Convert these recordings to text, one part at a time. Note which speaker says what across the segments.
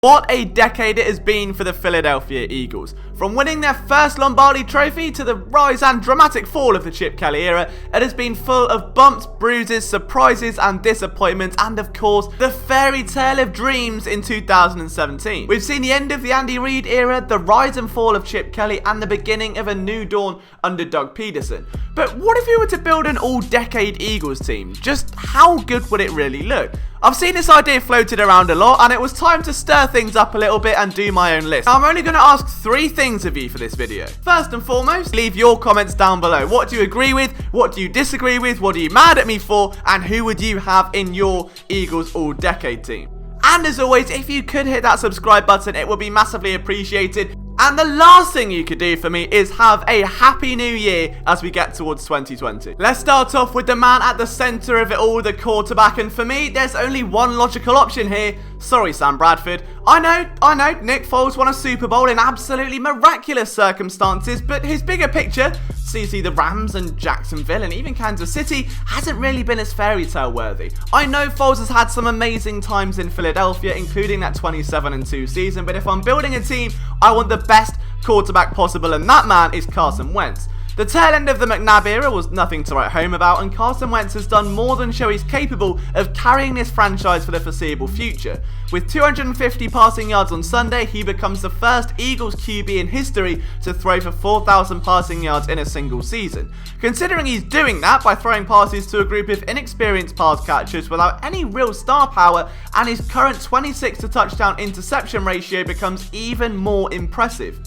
Speaker 1: What a decade it has been for the Philadelphia Eagles. From winning their first Lombardi trophy to the rise and dramatic fall of the Chip Kelly era, it has been full of bumps, bruises, surprises and disappointments, and of course, the fairy tale of dreams in 2017. We've seen the end of the Andy Reid era, the rise and fall of Chip Kelly, and the beginning of a new dawn under Doug Peterson. But what if you were to build an all-decade Eagles team? Just how good would it really look? I've seen this idea floated around a lot, and it was time to stir things up a little bit and do my own list. Now, I'm only going to ask 3 things of you for this video. First and foremost, leave your comments down below. What do you agree with? What do you disagree with? What are you mad at me for? And who would you have in your Eagles all-decade team? And as always, if you could hit that subscribe button, it would be massively appreciated. And the last thing you could do for me is have a happy new year as we get towards 2020. Let's start off with the man at the center of it all, the quarterback. And for me, there's only one logical option here. Sorry, Sam Bradford. I know, Nick Foles won a Super Bowl in absolutely miraculous circumstances, but his bigger picture, see the Rams and Jacksonville and even Kansas City, hasn't really been as fairy tale worthy. I know Foles has had some amazing times in Philadelphia, including that 27-2 season, but if I'm building a team, I want the best quarterback possible, and that man is Carson Wentz. The tail end of the McNabb era was nothing to write home about, and Carson Wentz has done more than show he's capable of carrying this franchise for the foreseeable future. With 250 passing yards on Sunday, he becomes the first Eagles QB in history to throw for 4,000 passing yards in a single season. Considering he's doing that by throwing passes to a group of inexperienced pass catchers without any real star power, and his current 26 to touchdown interception ratio becomes even more impressive.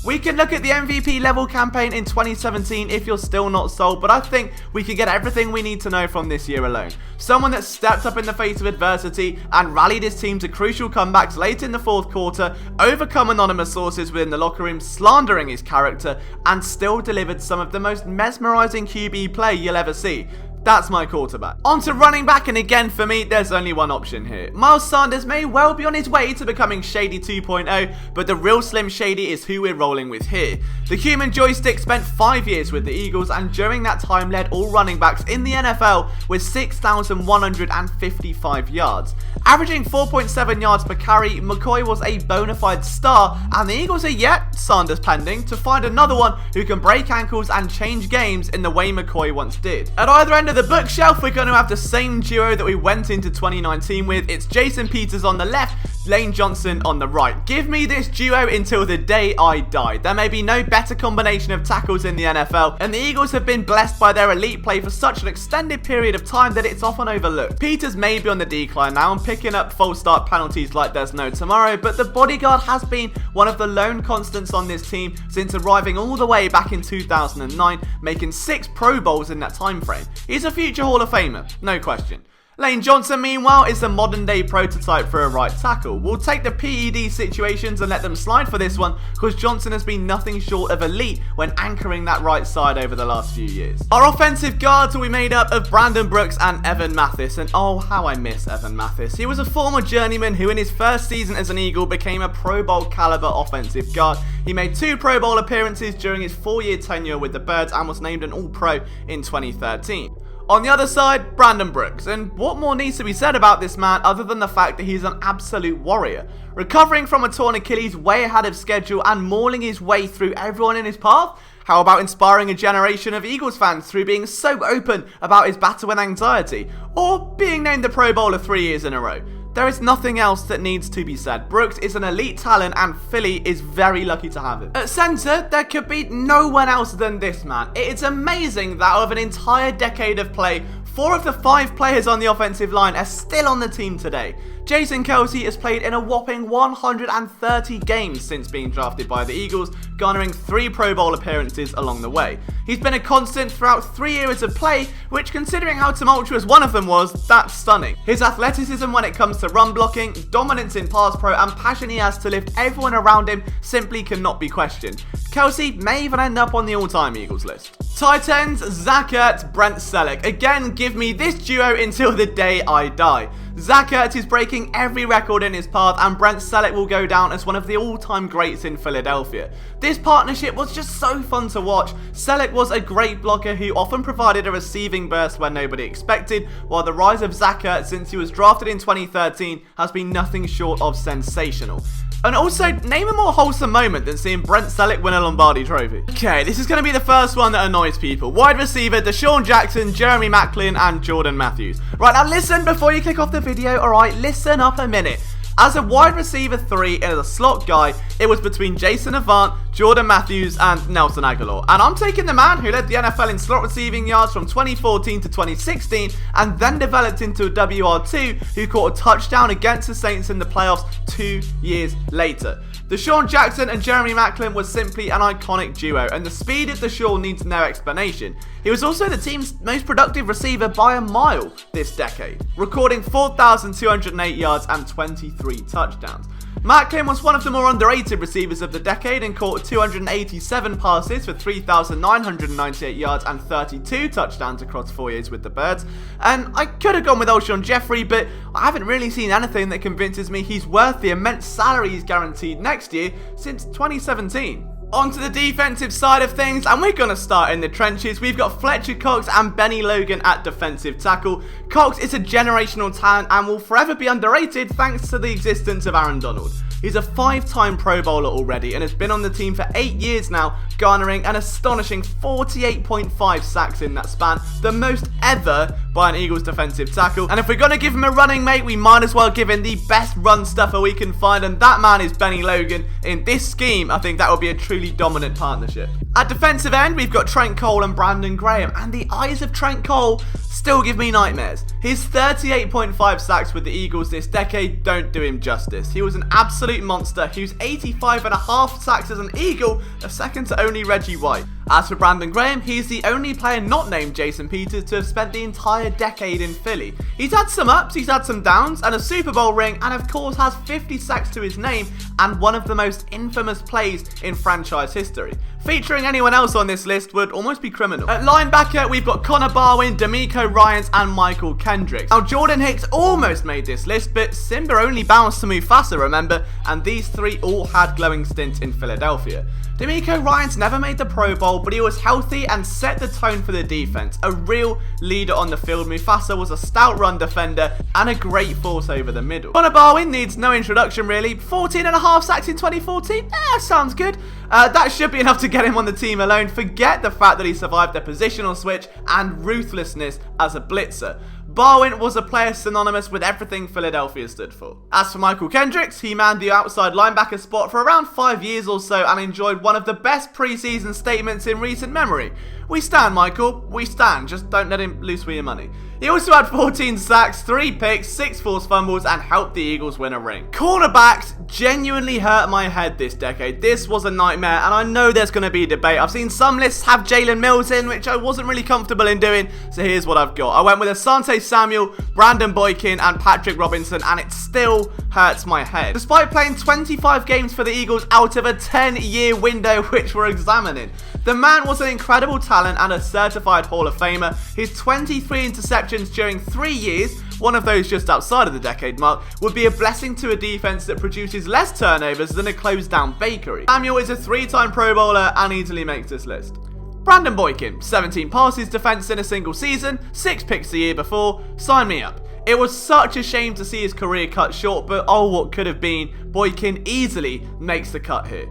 Speaker 1: We can look at the MVP level campaign in 2017 if you're still not sold, but I think we can get everything we need to know from this year alone. Someone that stepped up in the face of adversity and rallied his team to crucial comebacks late in the fourth quarter, overcome anonymous sources within the locker room slandering his character, and still delivered some of the most mesmerizing QB play you'll ever see. That's my quarterback. On to running back, and again for me, there's only one option here. Miles Sanders may well be on his way to becoming Shady 2.0, but the real Slim Shady is who we're rolling with here. The human joystick spent 5 years with the Eagles, and during that time led all running backs in the NFL with 6,155 yards. Averaging 4.7 yards per carry, McCoy was a bona fide star, and the Eagles are yet, Sanders pending, to find another one who can break ankles and change games in the way McCoy once did. At either end of the bookshelf, we're going to have the same duo that we went into 2019 with. It's Jason Peters on the left, Lane Johnson on the right. Give me this duo until the day I die. There may be no better combination of tackles in the NFL, and the Eagles have been blessed by their elite play for such an extended period of time that it's often overlooked. Peters may be on the decline now and picking up false start penalties like there's no tomorrow, but the bodyguard has been one of the lone constants on this team since arriving all the way back in 2009, making 6 Pro Bowls in that time frame. He's a future Hall of Famer, no question. Lane Johnson, meanwhile, is the modern day prototype for a right tackle. We'll take the PED situations and let them slide for this one, because Johnson has been nothing short of elite when anchoring that right side over the last few years. Our offensive guards will be made up of Brandon Brooks and Evan Mathis, and oh how I miss Evan Mathis. He was a former journeyman who in his first season as an Eagle became a Pro Bowl caliber offensive guard. He made 2 Pro Bowl appearances during his 4-year tenure with the Birds and was named an All-Pro in 2013. On the other side, Brandon Brooks, and what more needs to be said about this man other than the fact that he's an absolute warrior. Recovering from a torn Achilles way ahead of schedule and mauling his way through everyone in his path? How about inspiring a generation of Eagles fans through being so open about his battle with anxiety? Or being named the Pro Bowler 3 years in a row? There is nothing else that needs to be said. Brooks is an elite talent and Philly is very lucky to have him. At centre, there could be no one else than this man. It's amazing that out of an entire decade of play, 4 of the 5 players on the offensive line are still on the team today. Jason Kelce has played in a whopping 130 games since being drafted by the Eagles, garnering 3 Pro Bowl appearances along the way. He's been a constant throughout 3 eras of play, which considering how tumultuous one of them was, that's stunning. His athleticism when it comes to run blocking, dominance in pass pro, and passion he has to lift everyone around him simply cannot be questioned. Kelsey may even end up on the all-time Eagles list. Tight ends, Zach ERTZ, BRENT, CELEK. Again, give me this duo until the day I die. Zach ERTZ is breaking every record in his path, and BRENT CELEK will go down as one of the all-time greats in Philadelphia. This partnership was just so fun to watch. CELEK was a great blocker who often provided a receiving burst when nobody expected, while the rise of Zach ERTZ since he was drafted in 2013 has been nothing short of sensational. And also, name a more wholesome moment than seeing BRENT CELEK win a Lombardi trophy. Okay, this is going to be the first one that annoys people. Wide receiver, DeSean Jackson, Jeremy Maclin, and Jordan Matthews. Right, now listen before you click off the video, alright? Listen up a minute. As a wide receiver 3 and as a slot guy, it was between Jason Avant, Jordan Matthews, and Nelson Aguilar. And I'm taking the man who led the NFL in slot receiving yards from 2014 to 2016 and then developed into a WR2 who caught a touchdown against the Saints in the playoffs 2 years later. DeSean Jackson and Jeremy Maclin was simply an iconic duo, and the speed of DeSean needs no explanation. He was also the team's most productive receiver by a mile this decade, recording 4,208 yards and 23 touchdowns. Maclin was one of the more underrated receivers of the decade and caught 287 passes for 3,998 yards and 32 touchdowns across 4 years with the Birds. And I could have gone with Alshon Jeffrey, but I haven't really seen anything that convinces me he's worth the immense salary he's guaranteed next year since 2017. On to the defensive side of things, and we're going to start in the trenches. We've got Fletcher Cox and Bennie Logan at defensive tackle. Cox is a generational talent and will forever be underrated thanks to the existence of Aaron Donald. He's a 5-time Pro Bowler already and has been on the team for 8 years now, garnering an astonishing 48.5 sacks in that span, the most ever by an Eagles defensive tackle. And if we're going to give him a running mate, we might as well give him the best run stuffer we can find, and that man is Bennie Logan. In this scheme, I think that would be a truly dominant partnership. At defensive end, we've got Trent Cole and Brandon Graham, and the eyes of Trent Cole still give me nightmares. His 38.5 sacks with the Eagles this decade don't do him justice. He was an absolute monster whose 85.5 sacks as an Eagle are second to only Reggie White. As for Brandon Graham, he's the only player not named Jason Peters to have spent the entire decade in Philly. He's had some ups, he's had some downs, and a Super Bowl ring, and of course has 50 sacks to his name and one of the most infamous plays in franchise history. Featuring anyone else on this list would almost be criminal. At linebacker, we've got Connor Barwin, D'Amico Ryans, and Michael Kendricks. Now, Jordan Hicks almost made this list, but Simba only bounced to Mufasa, remember? And these three all had glowing stints in Philadelphia. D'Amico Ryans never made the Pro Bowl, but he was healthy and set the tone for the defense. A real leader on the field, Mufasa was a stout run defender and a great force over the middle. Connor Barwin needs no introduction really. 14.5 sacks in 2014? Sounds good. That should be enough to get him on the team alone. Forget the fact that he survived a positional switch and ruthlessness as a blitzer. Barwin was a player synonymous with everything Philadelphia stood for. As for Michael Kendricks, he manned the outside linebacker spot for around 5 years or so and enjoyed one of the best preseason statements in recent memory. "We stand, Michael. We stand. Just don't let him loose with your money." He also had 14 sacks, 3 picks, 6 forced fumbles, and helped the Eagles win a ring. Cornerbacks genuinely hurt my head this decade. This was a nightmare, and I know there's going to be debate. I've seen some lists have Jalen Mills in, which I wasn't really comfortable in doing, so here's what I've got. I went with Asante Samuel, Brandon Boykin, and Patrick Robinson, and it still hurts my head. Despite playing 25 games for the Eagles out of a 10-year window which we're examining, the man was an incredible talent and a certified Hall of Famer. His 23 interceptions during 3 years, one of those just outside of the decade mark, would be a blessing to a defense that produces less turnovers than a closed down bakery. Samuel is a 3-time Pro Bowler and easily makes this list. Brandon Boykin, 17 passes defense in a single season, 6 picks the year before. Sign me up. It was such a shame to see his career cut short, but oh, what could have been. Boykin easily makes the cut here.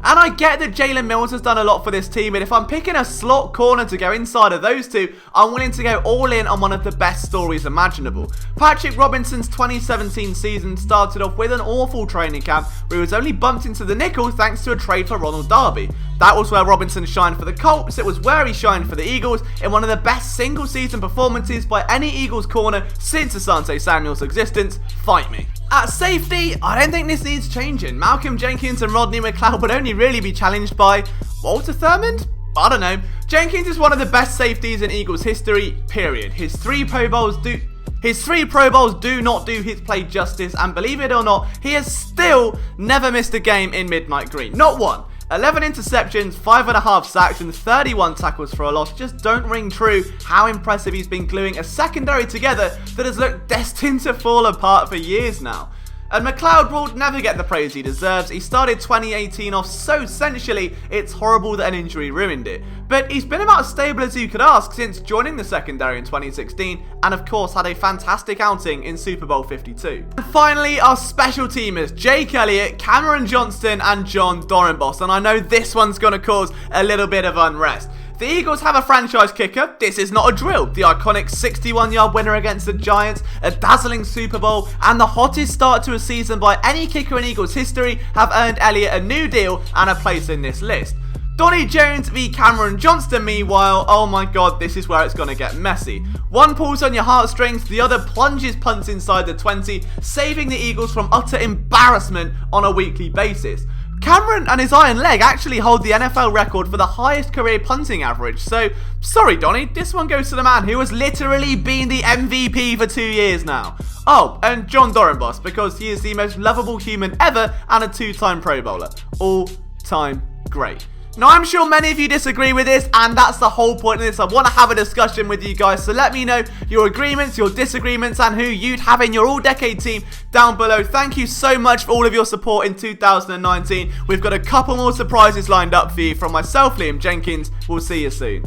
Speaker 1: And I get that Jalen Mills has done a lot for this team, and if I'm picking a slot corner to go inside of those two, I'm willing to go all in on one of the best stories imaginable. Patrick Robinson's 2017 season started off with an awful training camp where he was only bumped into the nickel thanks to a trade for Ronald Darby. That was where Robinson shined for the Colts. It was where he shined for the Eagles in one of the best single season performances by any Eagles corner since Asante Samuel's existence. Fight me. At safety, I don't think this needs changing. Malcolm Jenkins and Rodney McLeod would only really be challenged by Walter Thurmond? I don't know. Jenkins is one of the best safeties in Eagles history, period. His 3 Pro Bowls do not do his play justice, and believe it or not, he has still never missed a game in Midnight Green. Not one. 11 interceptions, 5.5 sacks, and 31 tackles for a loss just don't ring true how impressive he's been gluing a secondary together that has looked destined to fall apart for years now. And McLeod will never get the praise he deserves. He started 2018 off so sensually, it's horrible that an injury ruined it. But he's been about as stable as you could ask since joining the secondary in 2016, and of course had a fantastic outing in Super Bowl 52. And finally, our special teamers, Jake Elliott, Cameron Johnston, and John Dorenbos. And I know this one's going to cause a little bit of unrest. The Eagles have a franchise kicker. This is not a drill. The iconic 61-yard winner against the Giants, a dazzling Super Bowl, and the hottest start to a season by any kicker in Eagles history have earned Elliott a new deal and a place in this list. Donnie Jones v Cameron Johnston, meanwhile, oh my god, this is where it's going to get messy. One pulls on your heartstrings, the other plunges punts inside the 20, saving the Eagles from utter embarrassment on a weekly basis. Cameron and his iron leg actually hold the NFL record for the highest career punting average, so sorry Donnie, this one goes to the man who has literally been the MVP for 2 years now. Oh, and John Dorenbos, because he is the most lovable human ever and a 2-time Pro Bowler. All time great. Now, I'm sure many of you disagree with this, and that's the whole point of this. I want to have a discussion with you guys, so let me know your agreements, your disagreements, and who you'd have in your all-decade team down below. Thank you so much for all of your support in 2019. We've got a couple more surprises lined up for you from myself, Liam Jenkins. We'll see you soon.